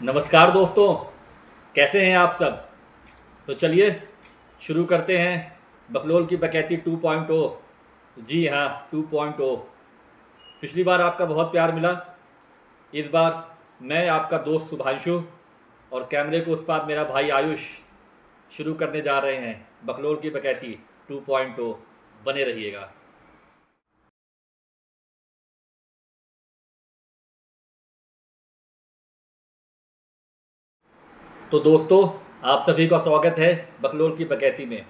नमस्कार दोस्तों। कैसे हैं आप सब। तो चलिए शुरू करते हैं बकलोल की बकैती 2.0। जी हाँ, 2.0। पिछली बार आपका बहुत प्यार मिला। इस बार मैं आपका दोस्त शुभांशु और कैमरे को उस पार मेरा भाई आयुष शुरू करने जा रहे हैं बकलोल की बकैती 2.0। बने रहिएगा। तो दोस्तों, आप सभी का स्वागत है बकलोल की बकैती में।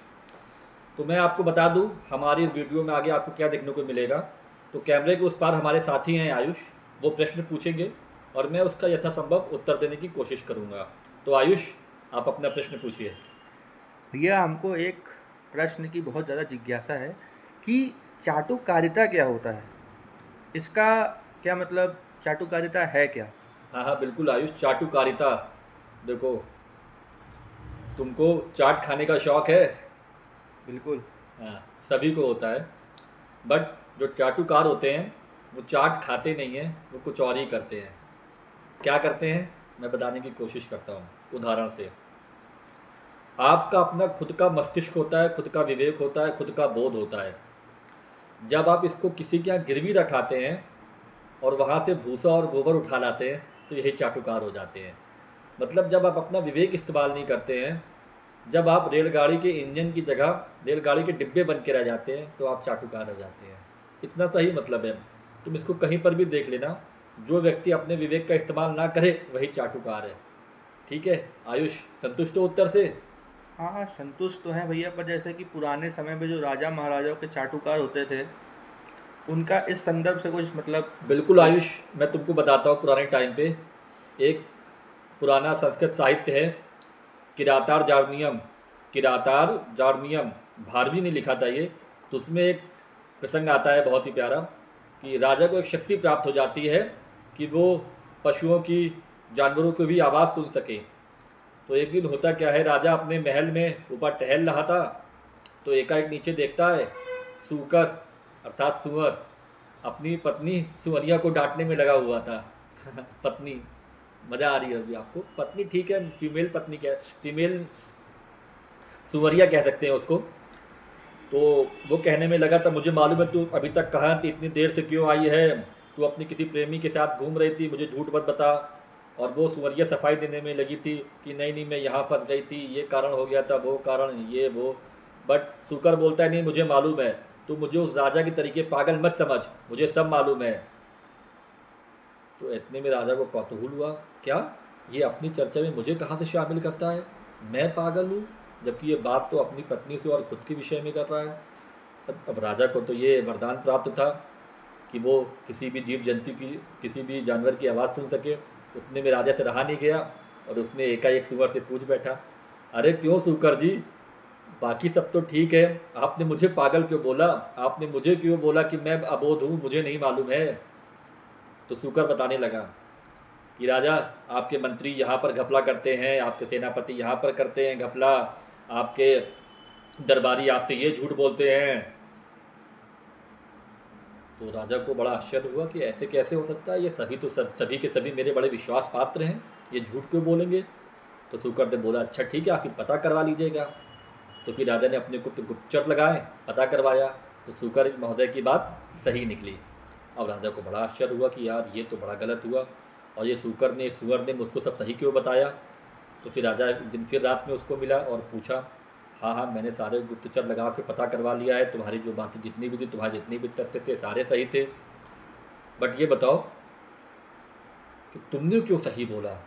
तो मैं आपको बता दूं हमारी इस वीडियो में आगे आपको क्या देखने को मिलेगा। तो कैमरे के उस पार हमारे साथी हैं आयुष। वो प्रश्न पूछेंगे और मैं उसका यथासंभव उत्तर देने की कोशिश करूंगा। तो आयुष, आप अपना प्रश्न पूछिए। भैया हमको एक प्रश्न की बहुत ज़्यादा जिज्ञासा है कि चाटुकारिता क्या होता है। इसका क्या मतलब, चाटुकारिता है क्या? हाँ हाँ, बिल्कुल आयुष, चाटुकारिता। देखो, तुमको चाट खाने का शौक है। बिल्कुल। हाँ, सभी को होता है। बट जो चाटुकार होते हैं वो चाट खाते नहीं हैं, वो कुछ और ही करते हैं। क्या करते हैं, मैं बताने की कोशिश करता हूँ उदाहरण से। आपका अपना खुद का मस्तिष्क होता है, खुद का विवेक होता है, खुद का बोध होता है। जब आप इसको किसी के यहाँ गिरवी रखाते हैं और वहाँ से भूसा और गोबर उठा लाते हैं तो यही चाटुकार हो जाते हैं। मतलब जब आप अपना विवेक इस्तेमाल नहीं करते हैं, जब आप रेलगाड़ी के इंजन की जगह रेलगाड़ी के डिब्बे बन के रह जाते हैं तो आप चाटुकार हो जाते हैं। इतना सही मतलब है। तुम इसको कहीं पर भी देख लेना, जो व्यक्ति अपने विवेक का इस्तेमाल ना करे वही चाटुकार है। ठीक है आयुष, संतुष्ट हो उत्तर से। हाँ हाँ, संतुष्ट तो हैं भैया, पर जैसे कि पुराने समय में जो राजा महाराजाओं के चाटुकार होते थे, उनका इस संदर्भ से कुछ मतलब बिल्कुल हो। आयुष, मैं तुमको बताता हूँ। पुराने टाइम पे एक पुराना संस्कृत साहित्य है, किरातार जार्नियम। किरातार जार्नियम, भारवी ने लिखा था ये। तो उसमें एक प्रसंग आता है बहुत ही प्यारा कि राजा को एक शक्ति प्राप्त हो जाती है कि वो पशुओं की, जानवरों की भी आवाज़ सुन सके। तो एक दिन होता क्या है, राजा अपने महल में ऊपर टहल रहा था तो एकाएक नीचे देखता है सूकर अर्थात सुअर अपनी पत्नी सुअरिया को डांटने में लगा हुआ था। पत्नी, मज़ा आ रही है अभी आपको। पत्नी ठीक है, फीमेल पत्नी क्या, फीमेल सुअरिया कह सकते हैं उसको। तो वो कहने में लगा था, मुझे मालूम है तू अभी तक कहाँ थी, इतनी देर से क्यों आई है। तू अपनी किसी प्रेमी के साथ घूम रही थी, मुझे झूठ मत बता। और वो सुअरिया सफाई देने में लगी थी कि नहीं नहीं, मैं यहाँ फंस गई थी, ये कारण हो गया था, वो कारण, ये वो। बट सुकर बोलता है, नहीं मुझे मालूम है। तू मुझे उस राजा के तरीके पागल मत समझ, मुझे सब मालूम है। तो इतने में राजा को कौतूहल हुआ, क्या ये अपनी चर्चा में मुझे कहाँ से शामिल करता है। मैं पागल हूँ, जबकि ये बात तो अपनी पत्नी से और खुद के विषय में कर रहा है। अब राजा को तो ये वरदान प्राप्त था कि वो किसी भी जीव जंतु की, किसी भी जानवर की आवाज़ सुन सके। उतने में राजा से रहा नहीं गया और उसने एकाएक सुअर से पूछ बैठा, अरे क्यों सुकर जी, बाकी सब तो ठीक है, आपने मुझे पागल क्यों बोला। आपने मुझे क्यों बोला कि मैं अबोध हूँ, मुझे नहीं मालूम है। तो सुकर बताने लगा कि राजा, आपके मंत्री यहाँ पर घपला करते हैं, आपके सेनापति यहाँ पर करते हैं घपला, आपके दरबारी आपसे ये झूठ बोलते हैं। तो राजा को बड़ा आश्चर्य हुआ कि ऐसे कैसे हो सकता है, ये सभी तो सभी के सभी मेरे बड़े विश्वास पात्र हैं, ये झूठ क्यों बोलेंगे। तो शुकर ने बोला, अच्छा ठीक है, आप फिर पता करवा लीजिएगा। तो फिर राजा ने अपने गुप्त गुप्तचर लगाए, पता करवाया। तो शुकर महोदय की बात सही निकली। अब राजा को बड़ा आश्चर्य हुआ कि यार ये तो बड़ा गलत हुआ, और ये सुअर ने मुझको सब सही क्यों बताया। तो फिर राजा एक दिन फिर रात में उसको मिला और पूछा, हाँ हाँ, मैंने सारे गुप्तचर लगा के पता करवा लिया है, तुम्हारी जो बातें जितनी भी थी, तुम्हारे जितने भी तथ्य थे सारे सही थे। बट ये बताओ कि तुमने क्यों सही बोला,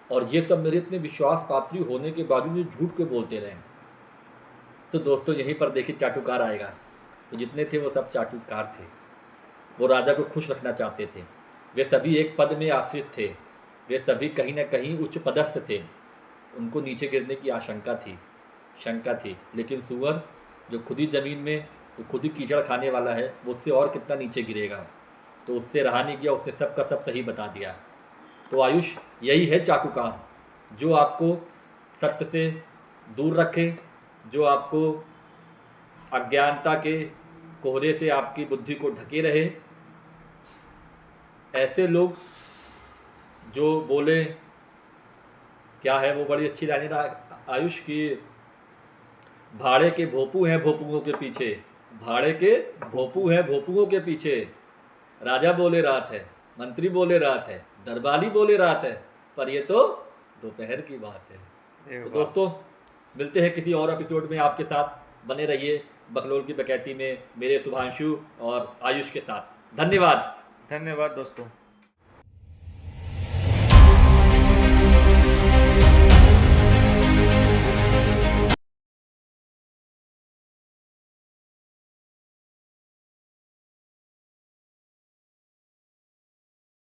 और ये सब मेरे इतने विश्वास पात्री होने के बावजूद ये झूठ क्यों बोलते रहे। तो दोस्तों यहीं पर देखिए चाटुकार आएगा। तो जितने थे वो सब चाटुकार थे। वो राजा को खुश रखना चाहते थे। वे सभी एक पद में आश्रित थे। वे सभी कहीं ना कहीं उच्च पदस्थ थे। उनको नीचे गिरने की आशंका थी, शंका थी। लेकिन सुअर जो खुद ही ज़मीन में, वो खुद ही कीचड़ खाने वाला है, वो उससे और कितना नीचे गिरेगा। तो उससे रहा नहीं गया, उसने सब का सब सही बता दिया। तो आयुष, यही है चाटुकार, जो आपको सत्य से दूर रखे, जो आपको अज्ञानता के कोहरे से आपकी बुद्धि को ढके रहे। ऐसे लोग जो बोले क्या है वो बड़ी अच्छी लाइन आयुष की, भाड़े के भोपू हैं भोपुओं के पीछे, भाड़े के भोपू हैं भोपुओं के पीछे, राजा बोले रात है, मंत्री बोले रात है, दरबारी बोले रात है, पर ये तो दोपहर की बात है। तो दोस्तों मिलते हैं किसी और एपिसोड में आपके साथ, बने रहिए बकलोल की बकैती में मेरे शुभांशु और आयुष के साथ। धन्यवाद। धन्यवाद दोस्तों।